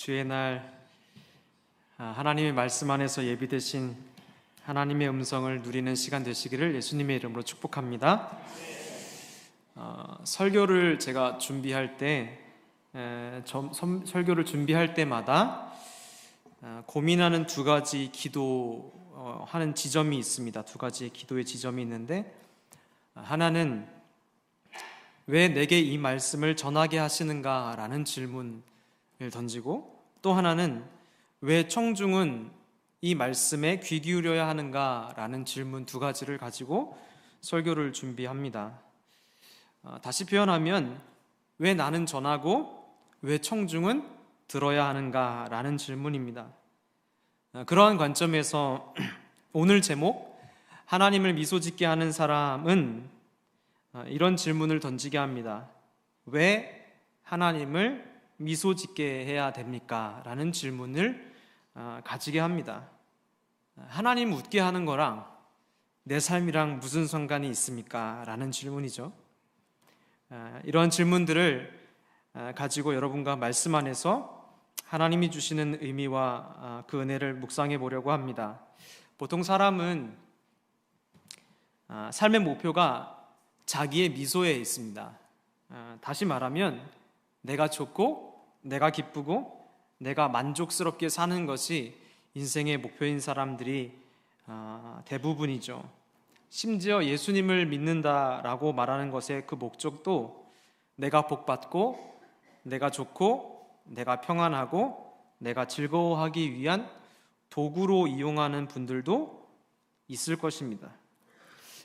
주의 날 하나님의 말씀 안에서 예비되신 하나님의 음성을 누리는 시간 되시기를 예수님의 이름으로 축복합니다. 설교를 제가 준비할 때 설교를 준비할 때마다 고민하는 두 가지 기도하는 지점이 있습니다. 두 가지의 기도의 지점이 있는데, 하나는 왜 내게 이 말씀을 전하게 하시는가 라는 질문을 던지고, 또 하나는 왜 청중은 이 말씀에 귀 기울여야 하는가 라는 질문 두 가지를 가지고 설교를 준비합니다. 다시 표현하면, 왜 나는 전하고 왜 청중은 들어야 하는가 라는 질문입니다. 그러한 관점에서 오늘 제목, 하나님을 미소짓게 하는 사람은 이런 질문을 던지게 합니다. 왜 하나님을 미소짓게 해야 됩니까? 라는 질문을 가지게 합니다. 하나님 웃게 하는 거랑 내 삶이랑 무슨 상관이 있습니까? 라는 질문이죠. 이런 질문들을 가지고 여러분과 말씀 안에서 하나님이 주시는 의미와 그 은혜를 묵상해 보려고 합니다. 보통 사람은 삶의 목표가 자기의 미소에 있습니다. 다시 말하면 내가 좋고 내가 기쁘고 내가 만족스럽게 사는 것이 인생의 목표인 사람들이 대부분이죠. 심지어 예수님을 믿는다라고 말하는 것의 그 목적도 내가 복받고 내가 좋고 내가 평안하고 내가 즐거워하기 위한 도구로 이용하는 분들도 있을 것입니다.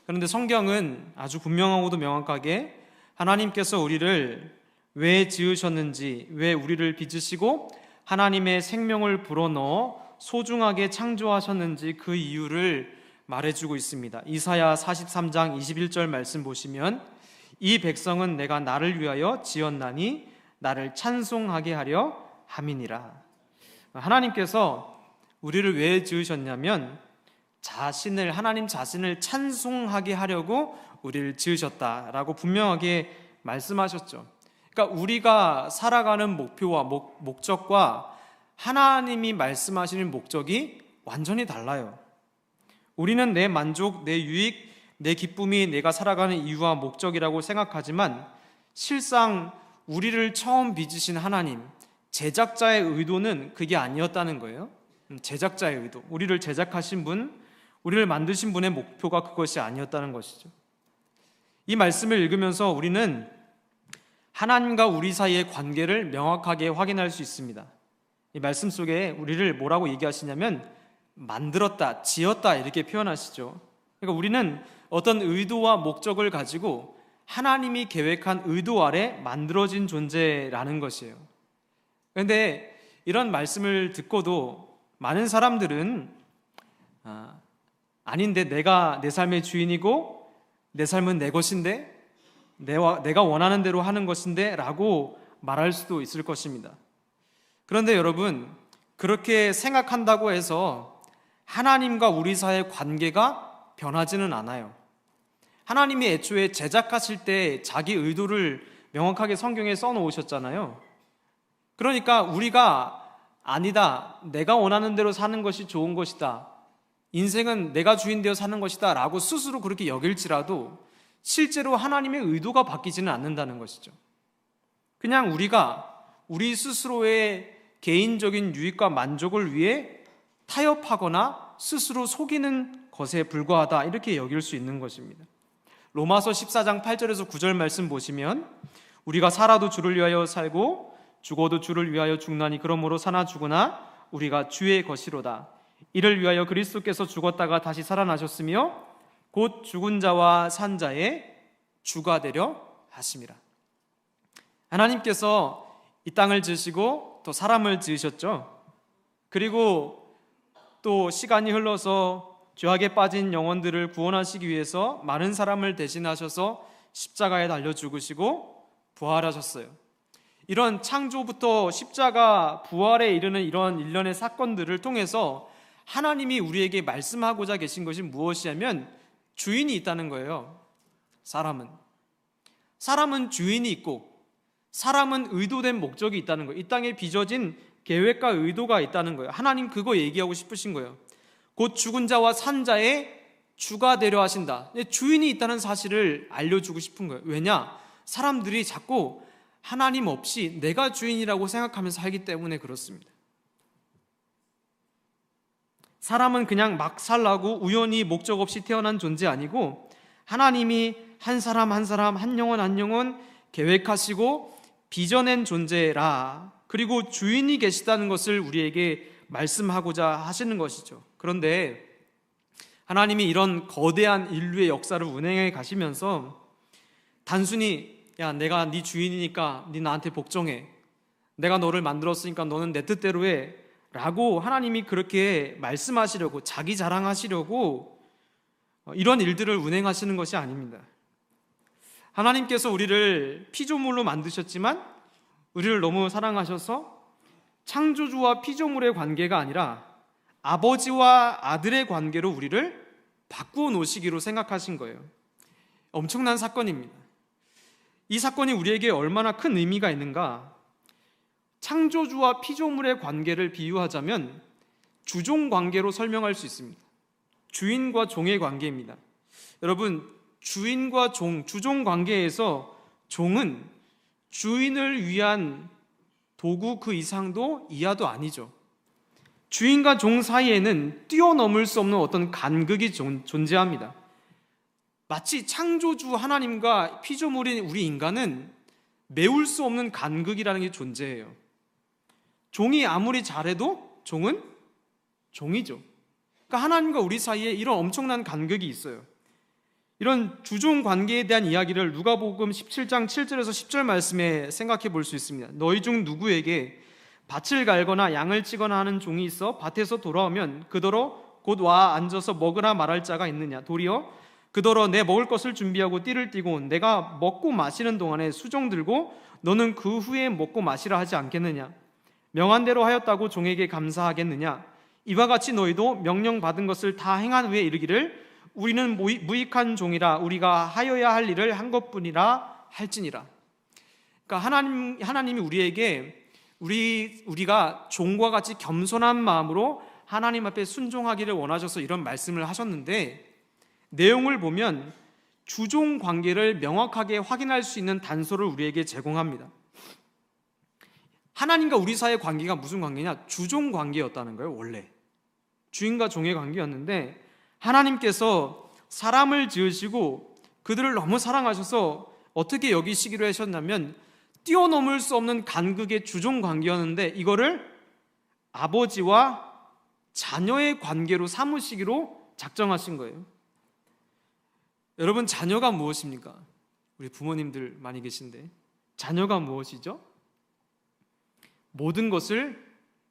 그런데 성경은 아주 분명하고도 명확하게 하나님께서 우리를 왜 지으셨는지, 왜 우리를 빚으시고 하나님의 생명을 불어넣어 소중하게 창조하셨는지 그 이유를 말해주고 있습니다. 이사야 43장 21절 말씀 보시면, 이 백성은 내가 나를 위하여 지었나니 나를 찬송하게 하려 함이니라. 하나님께서 우리를 왜 지으셨냐면 하나님 자신을 찬송하게 하려고 우리를 지으셨다라고 분명하게 말씀하셨죠. 그러니까 우리가 살아가는 목표와 목적과 하나님이 말씀하시는 목적이 완전히 달라요. 우리는 내 만족, 내 유익, 내 기쁨이 내가 살아가는 이유와 목적이라고 생각하지만, 실상 우리를 처음 빚으신 하나님, 제작자의 의도는 그게 아니었다는 거예요. 제작자의 의도, 우리를 제작하신 분, 우리를 만드신 분의 목표가 그것이 아니었다는 것이죠. 이 말씀을 읽으면서 우리는 하나님과 우리 사이의 관계를 명확하게 확인할 수 있습니다. 이 말씀 속에 우리를 뭐라고 얘기하시냐면 만들었다, 지었다 이렇게 표현하시죠. 그러니까 우리는 어떤 의도와 목적을 가지고 하나님이 계획한 의도 아래 만들어진 존재라는 것이에요. 그런데 이런 말씀을 듣고도 많은 사람들은 아닌데, 내가 내 삶의 주인이고 내 삶은 내 것인데, 내가 원하는 대로 하는 것인데 라고 말할 수도 있을 것입니다. 그런데 여러분, 그렇게 생각한다고 해서 하나님과 우리 사이의 관계가 변하지는 않아요. 하나님이 애초에 제작하실 때 자기 의도를 명확하게 성경에 써놓으셨잖아요. 그러니까 우리가 아니다, 내가 원하는 대로 사는 것이 좋은 것이다, 인생은 내가 주인 되어 사는 것이다 라고 스스로 그렇게 여길지라도 실제로 하나님의 의도가 바뀌지는 않는다는 것이죠. 그냥 우리가 우리 스스로의 개인적인 유익과 만족을 위해 타협하거나 스스로 속이는 것에 불과하다, 이렇게 여길 수 있는 것입니다. 로마서 14장 8절에서 9절 말씀 보시면, 우리가 살아도 주를 위하여 살고 죽어도 주를 위하여 죽나니 그러므로 사나 죽으나 우리가 주의 것이로다. 이를 위하여 그리스도께서 죽었다가 다시 살아나셨으며 곧 죽은 자와 산 자의 주가 되려 하심이라. 하나님께서 이 땅을 지으시고 또 사람을 지으셨죠. 그리고 또 시간이 흘러서 죄악에 빠진 영혼들을 구원하시기 위해서 많은 사람을 대신하셔서 십자가에 달려 죽으시고 부활하셨어요. 이런 창조부터 십자가 부활에 이르는 이런 일련의 사건들을 통해서 하나님이 우리에게 말씀하고자 계신 것이 무엇이냐면 주인이 있다는 거예요. 사람은 주인이 있고 사람은 의도된 목적이 있다는 거예요. 이 땅에 빚어진 계획과 의도가 있다는 거예요. 하나님 그거 얘기하고 싶으신 거예요. 곧 죽은 자와 산 자의 주가 되려 하신다. 주인이 있다는 사실을 알려주고 싶은 거예요. 왜냐? 사람들이 자꾸 하나님 없이 내가 주인이라고 생각하면서 살기 때문에 그렇습니다. 사람은 그냥 막 살라고 우연히 목적 없이 태어난 존재 아니고 하나님이 한 사람 한 사람, 한 영혼 한 영혼 계획하시고 빚어낸 존재라, 그리고 주인이 계시다는 것을 우리에게 말씀하고자 하시는 것이죠. 그런데 하나님이 이런 거대한 인류의 역사를 운행해 가시면서 단순히 야, 내가 네 주인이니까 네 나한테 복종해, 내가 너를 만들었으니까 너는 내 뜻대로 해 라고 하나님이 그렇게 말씀하시려고, 자기 자랑하시려고 이런 일들을 운행하시는 것이 아닙니다. 하나님께서 우리를 피조물로 만드셨지만 우리를 너무 사랑하셔서 창조주와 피조물의 관계가 아니라 아버지와 아들의 관계로 우리를 바꾸어 놓으시기로 생각하신 거예요. 엄청난 사건입니다. 이 사건이 우리에게 얼마나 큰 의미가 있는가? 창조주와 피조물의 관계를 비유하자면 주종 관계로 설명할 수 있습니다. 주인과 종의 관계입니다. 여러분, 주인과 종, 주종 관계에서 종은 주인을 위한 도구 그 이상도 이하도 아니죠. 주인과 종 사이에는 뛰어넘을 수 없는 어떤 간극이 존재합니다. 마치 창조주 하나님과 피조물인 우리 인간은 메울 수 없는 간극이라는 게 존재해요. 종이 아무리 잘해도 종은 종이죠. 그러니까 하나님과 우리 사이에 이런 엄청난 간극이 있어요. 이런 주종 관계에 대한 이야기를 누가복음 17장 7절에서 10절 말씀에 생각해 볼 수 있습니다. 너희 중 누구에게 밭을 갈거나 양을 치거나 하는 종이 있어 밭에서 돌아오면 그더러 곧 와 앉아서 먹으라 말할 자가 있느냐? 도리어 그더러 내 먹을 것을 준비하고 띠를 띠고 내가 먹고 마시는 동안에 수종 들고 너는 그 후에 먹고 마시라 하지 않겠느냐? 명한 대로 하였다고 종에게 감사하겠느냐? 이와 같이 너희도 명령받은 것을 다 행한 후에 이르기를 우리는 무익한 종이라 우리가 하여야 할 일을 한 것뿐이라 할지니라. 그러니까 하나님이 우리에게 우리가 종과 같이 겸손한 마음으로 하나님 앞에 순종하기를 원하셔서 이런 말씀을 하셨는데, 내용을 보면 주종 관계를 명확하게 확인할 수 있는 단서를 우리에게 제공합니다. 하나님과 우리 사이의 관계가 무슨 관계냐? 주종 관계였다는 거예요. 원래 주인과 종의 관계였는데 하나님께서 사람을 지으시고 그들을 너무 사랑하셔서 어떻게 여기시기로 하셨냐면 뛰어넘을 수 없는 간극의 주종 관계였는데 이거를 아버지와 자녀의 관계로 삼으시기로 작정하신 거예요. 여러분, 자녀가 무엇입니까? 우리 부모님들 많이 계신데 자녀가 무엇이죠?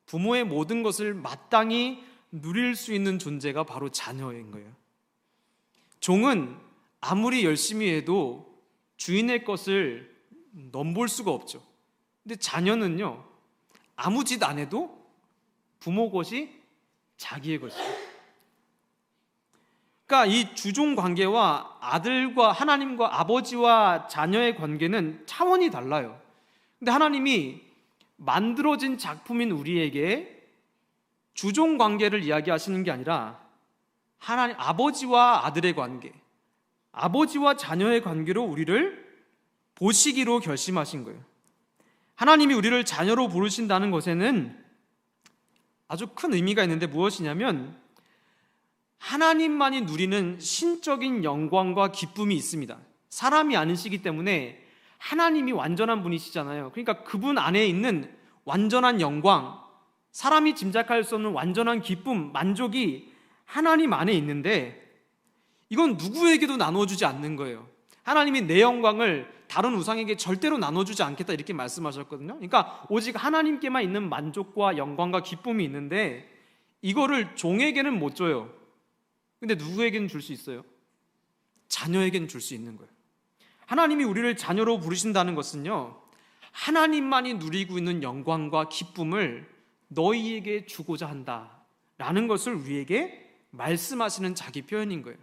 부모의 모든 것을 마땅히 누릴 수 있는 존재가 바로 자녀인 거예요. 종은 아무리 열심히 해도 주인의 것을 넘볼 수가 없죠. 근데 자녀는요, 아무 짓 안 해도 부모 것이 자기의 것이에요. 그러니까 이 주종 관계와 아들과 하나님과 아버지와 자녀의 관계는 차원이 달라요. 근데 하나님이 만들어진 작품인 우리에게 주종 관계를 이야기하시는 게 아니라 하나님 아버지와 아들의 관계, 아버지와 자녀의 관계로 우리를 보시기로 결심하신 거예요. 하나님이 우리를 자녀로 부르신다는 것에는 아주 큰 의미가 있는데 무엇이냐면 하나님만이 누리는 신적인 영광과 기쁨이 있습니다. 사람이 아니시기 때문에 하나님이 완전한 분이시잖아요. 그러니까 그분 안에 있는 완전한 영광, 사람이 짐작할 수 없는 완전한 기쁨, 만족이 하나님 안에 있는데 이건 누구에게도 나눠주지 않는 거예요. 하나님이 내 영광을 다른 우상에게 절대로 나눠주지 않겠다 이렇게 말씀하셨거든요. 그러니까 오직 하나님께만 있는 만족과 영광과 기쁨이 있는데 이거를 종에게는 못 줘요. 근데 누구에게는 줄 수 있어요? 자녀에게는 줄 수 있는 거예요. 하나님이 우리를 자녀로 부르신다는 것은요, 하나님만이 누리고 있는 영광과 기쁨을 너희에게 주고자 한다라는 것을 우리에게 말씀하시는 자기 표현인 거예요.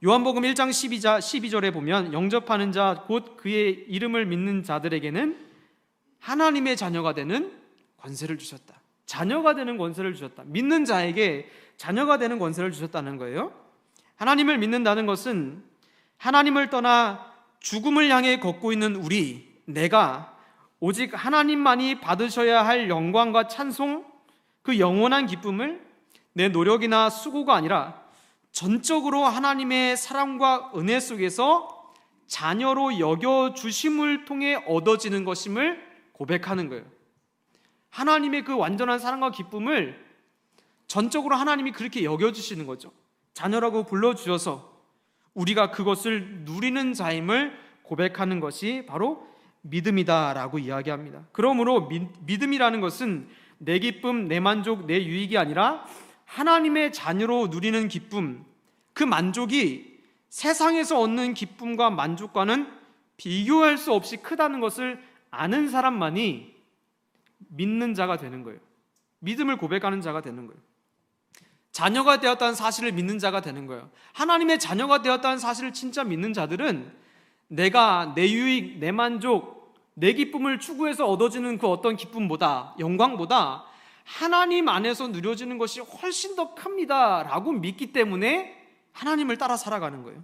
요한복음 1장 12절에 보면 영접하는 자 곧 그의 이름을 믿는 자들에게는 하나님의 자녀가 되는 권세를 주셨다. 자녀가 되는 권세를 주셨다. 믿는 자에게 자녀가 되는 권세를 주셨다는 거예요. 하나님을 믿는다는 것은 하나님을 떠나 죽음을 향해 걷고 있는 내가 오직 하나님만이 받으셔야 할 영광과 찬송, 그 영원한 기쁨을 내 노력이나 수고가 아니라 전적으로 하나님의 사랑과 은혜 속에서 자녀로 여겨주심을 통해 얻어지는 것임을 고백하는 거예요. 하나님의 그 완전한 사랑과 기쁨을 전적으로 하나님이 그렇게 여겨주시는 거죠. 자녀라고 불러주셔서 우리가 그것을 누리는 자임을 고백하는 것이 바로 믿음이다라고 이야기합니다. 그러므로 믿음이라는 것은 내 기쁨, 내 만족, 내 유익이 아니라 하나님의 자녀로 누리는 기쁨, 그 만족이 세상에서 얻는 기쁨과 만족과는 비교할 수 없이 크다는 것을 아는 사람만이 믿는 자가 되는 거예요. 믿음을 고백하는 자가 되는 거예요. 자녀가 되었다는 사실을 믿는 자가 되는 거예요. 하나님의 자녀가 되었다는 사실을 진짜 믿는 자들은 내가 내 유익, 내 만족, 내 기쁨을 추구해서 얻어지는 그 어떤 기쁨보다, 영광보다 하나님 안에서 누려지는 것이 훨씬 더 큽니다 라고 믿기 때문에 하나님을 따라 살아가는 거예요.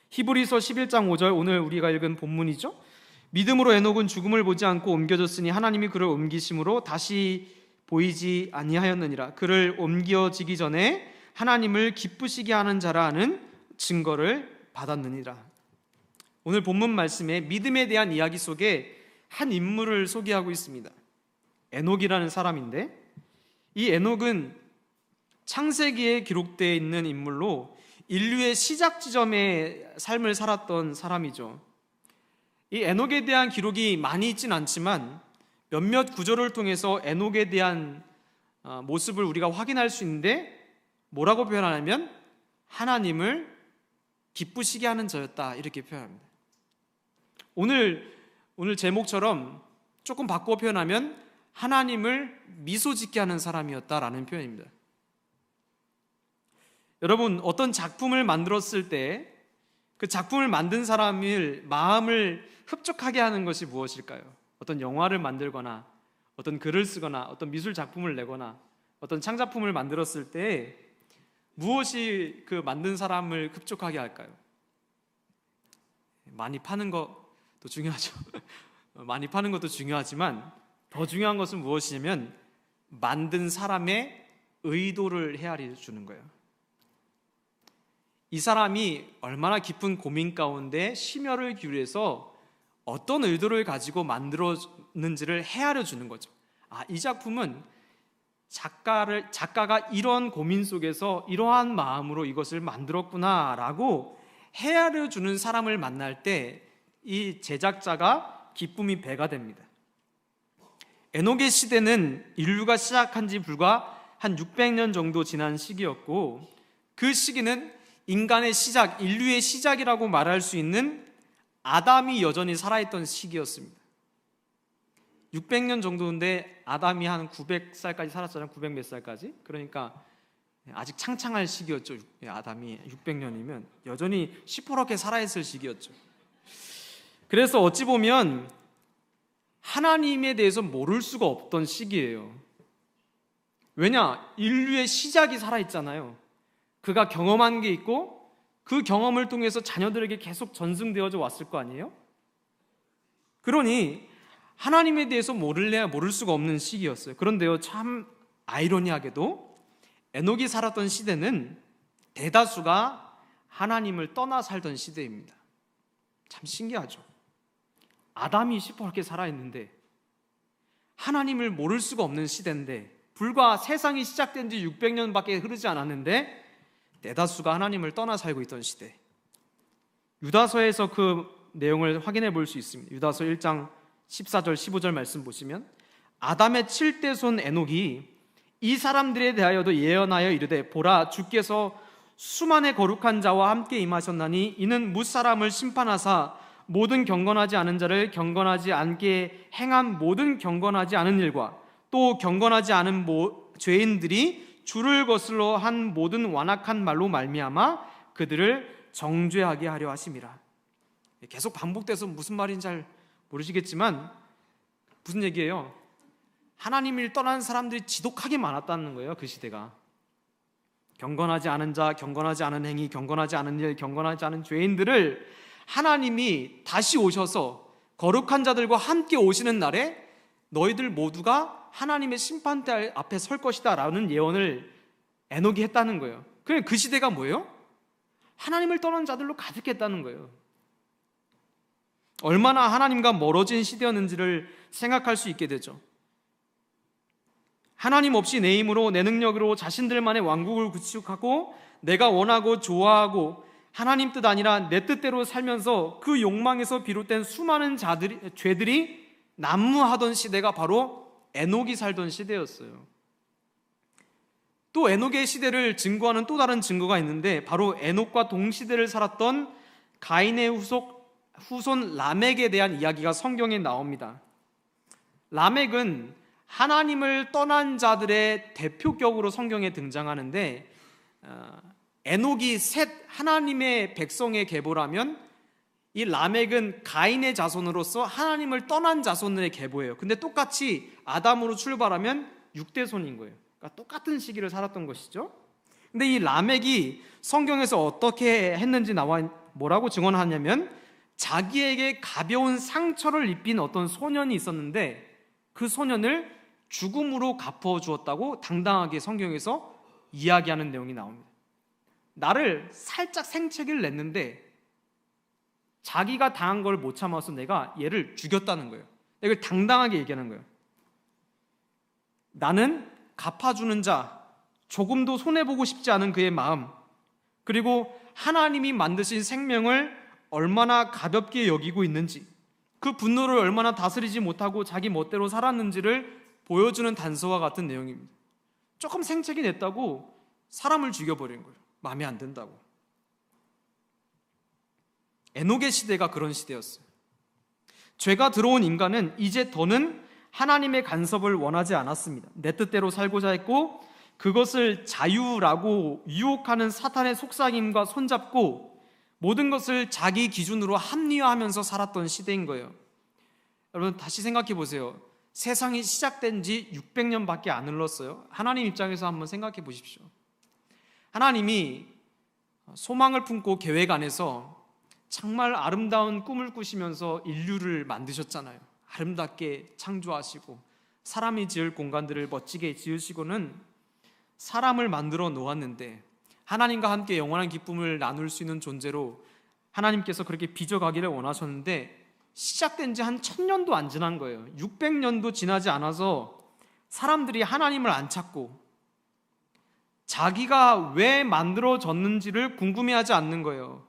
히브리서 11장 5절, 오늘 우리가 읽은 본문이죠. 믿음으로 에녹은 죽음을 보지 않고 옮겨졌으니 하나님이 그를 옮기심으로 다시 보이지 아니하였느니라. 그를 옮겨지기 전에 하나님을 기쁘시게 하는 자라는 증거를 받았느니라. 오늘 본문 말씀에 믿음에 대한 이야기 속에 한 인물을 소개하고 있습니다. 에녹이라는 사람인데, 이 에녹은 창세기에 기록되어 있는 인물로 인류의 시작 지점의 삶을 살았던 사람이죠. 이 에녹에 대한 기록이 많이 있진 않지만 몇몇 구절을 통해서 에녹에 대한 모습을 우리가 확인할 수 있는데, 뭐라고 표현하냐면 하나님을 기쁘시게 하는 자였다, 이렇게 표현합니다. 오늘 제목처럼 조금 바꿔 표현하면 하나님을 미소 짓게 하는 사람이었다라는 표현입니다. 여러분, 어떤 작품을 만들었을 때 그 작품을 만든 사람의 마음을 흡족하게 하는 것이 무엇일까요? 어떤 영화를 만들거나 어떤 글을 쓰거나 어떤 미술 작품을 내거나 어떤 창작품을 만들었을 때 무엇이 그 만든 사람을 흡족하게 할까요? 많이 파는 것도 중요하죠. 많이 파는 것도 중요하지만 더 중요한 것은 무엇이냐면 만든 사람의 의도를 헤아려 주는 거예요. 이 사람이 얼마나 깊은 고민 가운데 심혈을 기울여서 어떤 의도를 가지고 만들었는지를 헤아려 주는 거죠. 이 작품은 작가가 이런 고민 속에서 이러한 마음으로 이것을 만들었구나라고 헤아려 주는 사람을 만날 때 이 제작자가 기쁨이 배가 됩니다. 에녹의 시대는 인류가 시작한 지 불과 한 600년 정도 지난 시기였고, 그 시기는 인간의 시작, 인류의 시작이라고 말할 수 있는 아담이 여전히 살아있던 시기였습니다. 600년 정도인데 아담이 한 900살까지 살았잖아요. 900 몇 살까지. 그러니까 아직 창창할 시기였죠. 아담이 600년이면 여전히 시퍼렇게 살아있을 시기였죠. 그래서 어찌 보면 하나님에 대해서 모를 수가 없던 시기예요. 왜냐? 인류의 시작이 살아있잖아요. 그가 경험한 게 있고 그 경험을 통해서 자녀들에게 계속 전승되어져 왔을 거 아니에요? 그러니 하나님에 대해서 모를래야 모를 수가 없는 시기였어요. 그런데요, 참 아이러니하게도 에녹이 살았던 시대는 대다수가 하나님을 떠나 살던 시대입니다. 참 신기하죠. 아담이 시퍼렇게 살아있는데 하나님을 모를 수가 없는 시대인데, 불과 세상이 시작된 지 600년밖에 흐르지 않았는데 대다수가 하나님을 떠나 살고 있던 시대. 유다서에서 그 내용을 확인해 볼 수 있습니다. 유다서 1장 14절 15절 말씀 보시면, 아담의 7대 손 에녹이 이 사람들에 대하여도 예언하여 이르되, 보라, 주께서 수만의 거룩한 자와 함께 임하셨나니 이는 뭇사람을 심판하사 모든 경건하지 않은 자를 경건하지 않게 행한 모든 경건하지 않은 일과 또 경건하지 않은 죄인들이 주를 거슬러 한 모든 완악한 말로 말미암아 그들을 정죄하게 하려 하심이라. 계속 반복돼서 무슨 말인지 잘 모르시겠지만 무슨 얘기예요? 하나님을 떠난 사람들이 지독하게 많았다는 거예요. 그 시대가. 경건하지 않은 자, 경건하지 않은 행위, 경건하지 않은 일, 경건하지 않은 죄인들을 하나님이 다시 오셔서 거룩한 자들과 함께 오시는 날에 너희들 모두가 하나님의 심판대 앞에 설 것이다 라는 예언을 에녹이 했다는 거예요. 그 시대가 뭐예요? 하나님을 떠난 자들로 가득했다는 거예요. 얼마나 하나님과 멀어진 시대였는지를 생각할 수 있게 되죠. 하나님 없이 내 힘으로 내 능력으로 자신들만의 왕국을 구축하고 내가 원하고 좋아하고 하나님 뜻 아니라 내 뜻대로 살면서 그 욕망에서 비롯된 수많은 죄들이 난무하던 시대가 바로 에녹이 살던 시대였어요. 또 에녹의 시대를 증거하는 또 다른 증거가 있는데 바로 에녹과 동시대를 살았던 가인의 후손 라멕에 대한 이야기가 성경에 나옵니다. 라멕은 하나님을 떠난 자들의 대표격으로 성경에 등장하는데 에녹이 셋 하나님의 백성의 계보라면 이 라멕은 가인의 자손으로서 하나님을 떠난 자손의 계보예요. 근데 똑같이 아담으로 출발하면 6대손인 거예요. 그러니까 똑같은 시기를 살았던 것이죠. 근데 이 라멕이 성경에서 어떻게 했는지 뭐라고 증언하냐면 자기에게 가벼운 상처를 입힌 어떤 소년이 있었는데 그 소년을 죽음으로 갚아주었다고 당당하게 성경에서 이야기하는 내용이 나옵니다. 나를 살짝 생채기를 냈는데 자기가 당한 걸 못 참아서 내가 얘를 죽였다는 거예요. 이걸 당당하게 얘기하는 거예요. 나는 갚아주는 자, 조금도 손해보고 싶지 않은 그의 마음, 그리고 하나님이 만드신 생명을 얼마나 가볍게 여기고 있는지, 그 분노를 얼마나 다스리지 못하고 자기 멋대로 살았는지를 보여주는 단서와 같은 내용입니다. 조금 생채기 냈다고 사람을 죽여버린 거예요. 마음에 안 든다고. 에녹의 시대가 그런 시대였어요. 죄가 들어온 인간은 이제 더는 하나님의 간섭을 원하지 않았습니다. 내 뜻대로 살고자 했고 그것을 자유라고 유혹하는 사탄의 속삭임과 손잡고 모든 것을 자기 기준으로 합리화하면서 살았던 시대인 거예요. 여러분 다시 생각해 보세요. 세상이 시작된 지 600년밖에 안 흘렀어요. 하나님 입장에서 한번 생각해 보십시오. 하나님이 소망을 품고 계획 안에서 정말 아름다운 꿈을 꾸시면서 인류를 만드셨잖아요. 아름답게 창조하시고 사람이 지을 공간들을 멋지게 지으시고는 사람을 만들어 놓았는데 하나님과 함께 영원한 기쁨을 나눌 수 있는 존재로 하나님께서 그렇게 빚어가기를 원하셨는데 시작된 지 한 1000년도 안 지난 거예요. 600년도 지나지 않아서 사람들이 하나님을 안 찾고 자기가 왜 만들어졌는지를 궁금해하지 않는 거예요.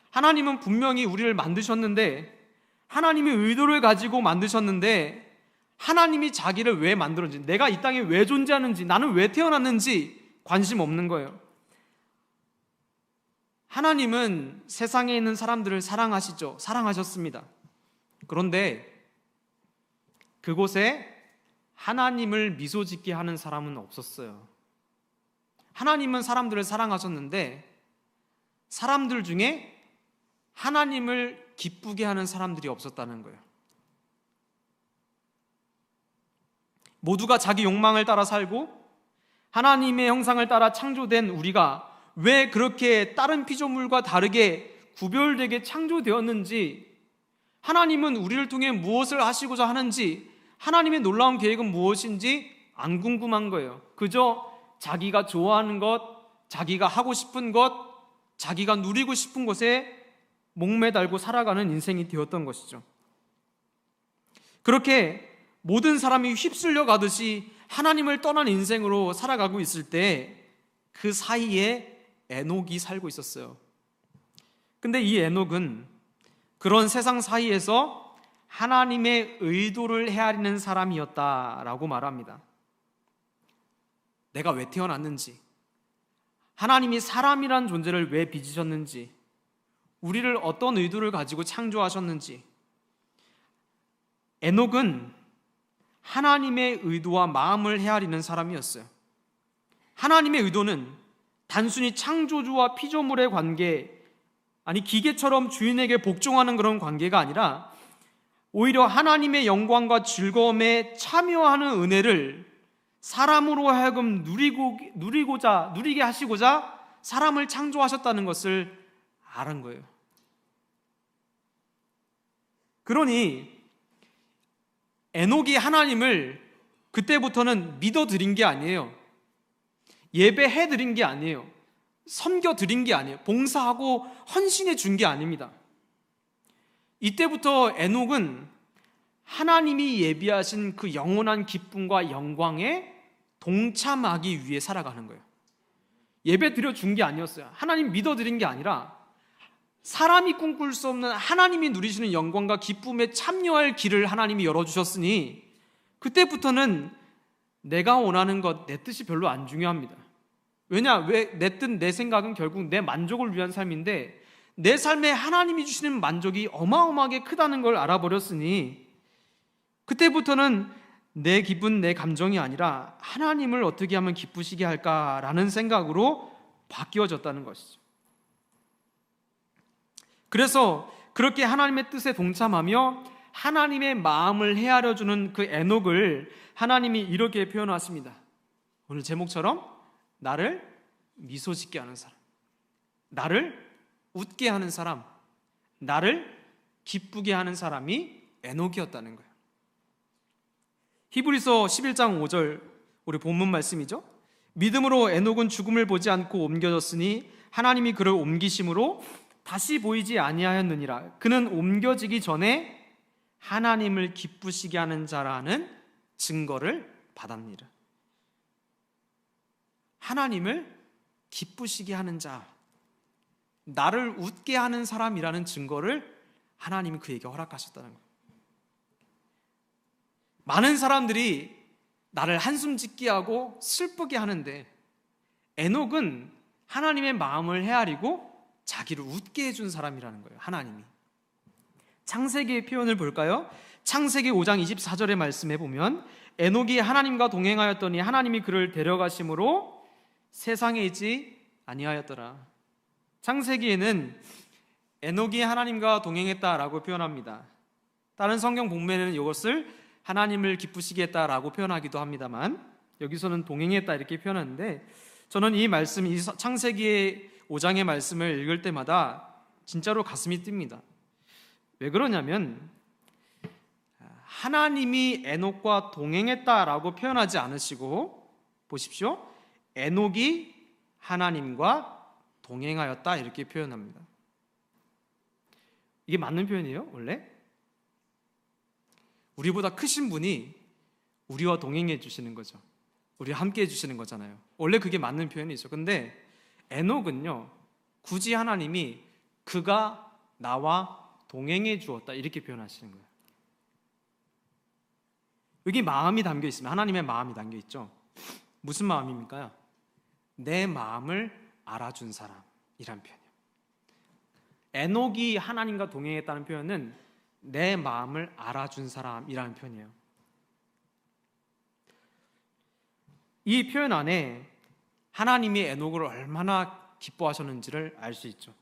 하나님은 분명히 우리를 만드셨는데 하나님의 의도를 가지고 만드셨는데 하나님이 자기를 왜 만들었는지, 내가 이 땅에 왜 존재하는지, 나는 왜 태어났는지 관심 없는 거예요. 하나님은 세상에 있는 사람들을 사랑하시죠. 사랑하셨습니다. 그런데 그곳에 하나님을 미소 짓게 하는 사람은 없었어요. 하나님은 사람들을 사랑하셨는데 사람들 중에 하나님을 기쁘게 하는 사람들이 없었다는 거예요. 모두가 자기 욕망을 따라 살고 하나님의 형상을 따라 창조된 우리가 왜 그렇게 다른 피조물과 다르게 구별되게 창조되었는지, 하나님은 우리를 통해 무엇을 하시고자 하는지, 하나님의 놀라운 계획은 무엇인지 안 궁금한 거예요. 그저 자기가 좋아하는 것, 자기가 하고 싶은 것, 자기가 누리고 싶은 것에 목매달고 살아가는 인생이 되었던 것이죠. 그렇게 모든 사람이 휩쓸려 가듯이 하나님을 떠난 인생으로 살아가고 있을 때 그 사이에 에녹이 살고 있었어요. 근데 이 에녹은 그런 세상 사이에서 하나님의 의도를 헤아리는 사람이었다라고 말합니다. 내가 왜 태어났는지, 하나님이 사람이란 존재를 왜 빚으셨는지, 우리를 어떤 의도를 가지고 창조하셨는지, 에녹은 하나님의 의도와 마음을 헤아리는 사람이었어요. 하나님의 의도는 단순히 창조주와 피조물의 관계, 아니 기계처럼 주인에게 복종하는 그런 관계가 아니라 오히려 하나님의 영광과 즐거움에 참여하는 은혜를 사람으로 하여금 누리게 하시고자 사람을 창조하셨다는 것을 아는 거예요. 그러니 에녹이 하나님을 그때부터는 믿어드린 게 아니에요. 예배해드린 게 아니에요. 섬겨드린 게 아니에요. 봉사하고 헌신해 준 게 아닙니다. 이때부터 에녹은 하나님이 예비하신 그 영원한 기쁨과 영광에 동참하기 위해 살아가는 거예요. 예배 드려준 게 아니었어요. 하나님 믿어드린 게 아니라 사람이 꿈꿀 수 없는 하나님이 누리시는 영광과 기쁨에 참여할 길을 하나님이 열어주셨으니 그때부터는 내가 원하는 것, 내 뜻이 별로 안 중요합니다. 왜냐? 내 뜻, 내 생각은 결국 내 만족을 위한 삶인데 내 삶에 하나님이 주시는 만족이 어마어마하게 크다는 걸 알아버렸으니 그때부터는 내 기분, 내 감정이 아니라 하나님을 어떻게 하면 기쁘시게 할까라는 생각으로 바뀌어졌다는 것이죠. 그래서 그렇게 하나님의 뜻에 동참하며 하나님의 마음을 헤아려주는 그 에녹을 하나님이 이렇게 표현하십니다. 오늘 제목처럼 나를 미소 짓게 하는 사람, 나를 웃게 하는 사람, 나를 기쁘게 하는 사람이 에녹이었다는 거예요. 히브리서 11장 5절 우리 본문 말씀이죠. 믿음으로 에녹은 죽음을 보지 않고 옮겨졌으니 하나님이 그를 옮기심으로 다시 보이지 아니하였느니라. 그는 옮겨지기 전에 하나님을 기쁘시게 하는 자라는 증거를 받았느니라. 하나님을 기쁘시게 하는 자, 나를 웃게 하는 사람이라는 증거를 하나님이 그에게 허락하셨다는 거예요. 많은 사람들이 나를 한숨 짓게 하고 슬프게 하는데 에녹은 하나님의 마음을 헤아리고 자기를 웃게 해준 사람이라는 거예요. 하나님이. 창세기의 표현을 볼까요? 창세기 5장 24절의 말씀에 보면 에녹이 하나님과 동행하였더니 하나님이 그를 데려가심으로 세상에 있지 아니하였더라. 창세기에는 에녹이 하나님과 동행했다라고 표현합니다. 다른 성경 본문에는 이것을 하나님을 기쁘시게 했다라고 표현하기도 합니다만 여기서는 동행했다 이렇게 표현하는데 저는 이 말씀, 이 창세기의 5장의 말씀을 읽을 때마다 진짜로 가슴이 뜁니다. 왜 그러냐면 하나님이 에녹과 동행했다라고 표현하지 않으시고 보십시오. 에녹이 하나님과 동행하였다 이렇게 표현합니다. 이게 맞는 표현이에요? 원래? 우리보다 크신 분이 우리와 동행해 주시는 거죠. 우리와 함께 해 주시는 거잖아요. 원래 그게 맞는 표현이죠. 근데 에녹은요, 굳이 하나님이 그가 나와 동행해 주었다 이렇게 표현하시는 거예요. 여기 마음이 담겨 있으면 하나님의 마음이 담겨 있죠. 무슨 마음입니까? 내 마음을 알아준 사람이란 표현이에요. 에녹이 하나님과 동행했다는 표현은 내 마음을 알아준 사람이라는 표현이에요. 이 표현 안에 하나님이 에녹을 얼마나 기뻐하셨는지를 알 수 있죠.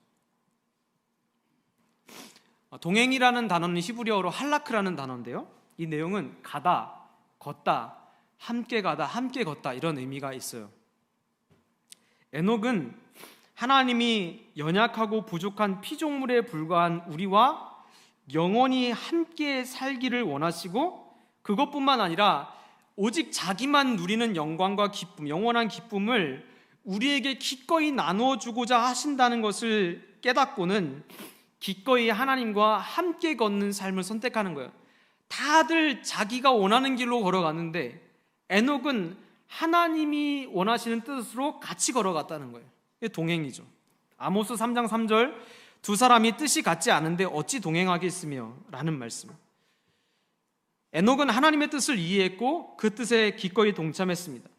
동행이라는 단어는 히브리어로 할라크라는 단어인데요. 이 내용은 가다, 걷다, 함께 가다, 함께 걷다 이런 의미가 있어요. 에녹은 하나님이 연약하고 부족한 피조물에 불과한 우리와 영원히 함께 살기를 원하시고 그것뿐만 아니라 오직 자기만 누리는 영광과 기쁨, 영원한 기쁨을 우리에게 기꺼이 나누어 주고자 하신다는 것을 깨닫고는 기꺼이 하나님과 함께 걷는 삶을 선택하는 거예요. 다들 자기가 원하는 길로 걸어가는데 에녹은 하나님이 원하시는 뜻으로 같이 걸어갔다는 거예요. 이게 동행이죠. 아모스 3장 3절 두 사람이 뜻이 같지 않은데 어찌 동행하겠으며 라는 말씀. 에녹은 하나님의 뜻을 이해했고 그 뜻에 기꺼이 동참했습니다.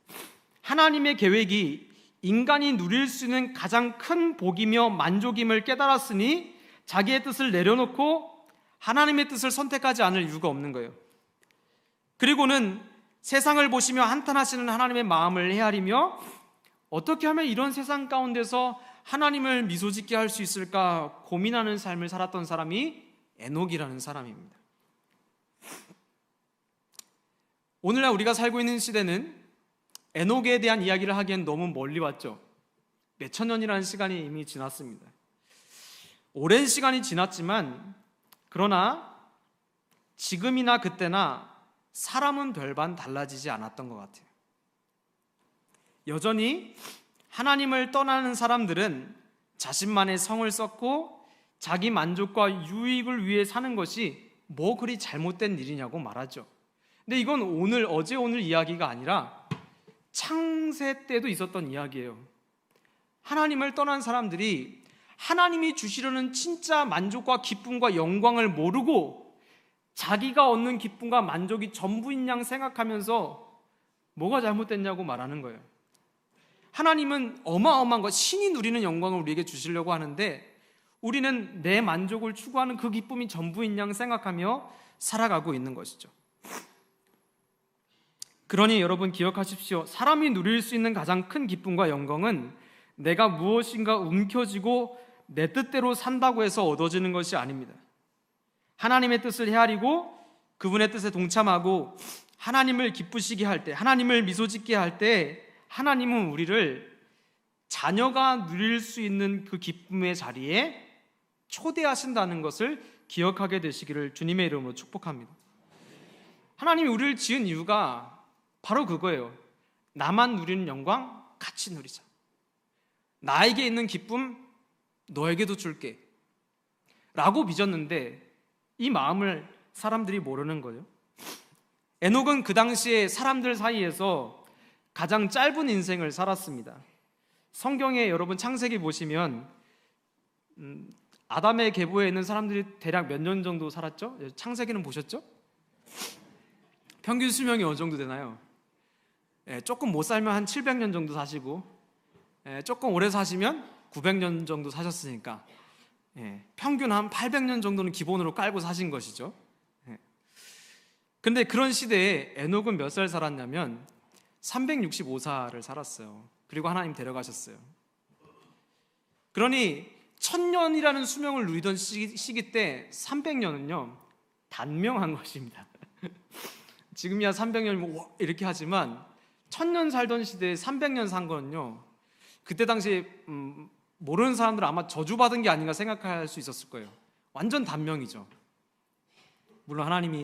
하나님의 계획이 인간이 누릴 수 있는 가장 큰 복이며 만족임을 깨달았으니 자기의 뜻을 내려놓고 하나님의 뜻을 선택하지 않을 이유가 없는 거예요. 그리고는 세상을 보시며 한탄하시는 하나님의 마음을 헤아리며 어떻게 하면 이런 세상 가운데서 하나님을 미소짓게 할 수 있을까 고민하는 삶을 살았던 사람이 에녹이라는 사람입니다. 오늘날 우리가 살고 있는 시대는 에녹에 대한 이야기를 하기엔 너무 멀리 왔죠. 몇천 년이라는 시간이 이미 지났습니다. 오랜 시간이 지났지만 그러나 지금이나 그때나 사람은 별반 달라지지 않았던 것 같아요. 여전히 하나님을 떠나는 사람들은 자신만의 성을 쌓고 자기 만족과 유익을 위해 사는 것이 뭐 그리 잘못된 일이냐고 말하죠. 근데 이건 어제 오늘 이야기가 아니라 창세 때도 있었던 이야기예요. 하나님을 떠난 사람들이 하나님이 주시려는 진짜 만족과 기쁨과 영광을 모르고 자기가 얻는 기쁨과 만족이 전부인 양 생각하면서 뭐가 잘못됐냐고 말하는 거예요. 하나님은 어마어마한 것, 신이 누리는 영광을 우리에게 주시려고 하는데 우리는 내 만족을 추구하는 그 기쁨이 전부인 양 생각하며 살아가고 있는 것이죠. 그러니 여러분 기억하십시오. 사람이 누릴 수 있는 가장 큰 기쁨과 영광은 내가 무엇인가 움켜쥐고 내 뜻대로 산다고 해서 얻어지는 것이 아닙니다. 하나님의 뜻을 헤아리고 그분의 뜻에 동참하고 하나님을 기쁘시게 할 때, 하나님을 미소 짓게 할 때 하나님은 우리를 자녀가 누릴 수 있는 그 기쁨의 자리에 초대하신다는 것을 기억하게 되시기를 주님의 이름으로 축복합니다. 하나님이 우리를 지은 이유가 바로 그거예요. 나만 누리는 영광 같이 누리자. 나에게 있는 기쁨 너에게도 줄게 라고 빚었는데 이 마음을 사람들이 모르는 거예요. 에녹은 그 당시에 사람들 사이에서 가장 짧은 인생을 살았습니다. 성경에 여러분 창세기 보시면 아담의 계보에 있는 사람들이 대략 몇 년 정도 살았죠? 창세기는 보셨죠? 평균 수명이 어느 정도 되나요? 조금 못 살면 한 700년 정도 사시고 조금 오래 사시면 900년 정도 사셨으니까 평균 한 800년 정도는 기본으로 깔고 사신 것이죠. 근데 그런 시대에 에녹은 몇 살 살았냐면 365살을 살았어요. 그리고 하나님 데려가셨어요. 그러니 1000년이라는 수명을 누리던 시기 때 300년은요 단명한 것입니다. 지금이야 300년이면 이렇게 하지만 1000년 살던 시대에 300년 산 거는요 그때 당시 모르는 사람들은 아마 저주받은 게 아닌가 생각할 수 있었을 거예요. 완전 단명이죠. 물론 하나님이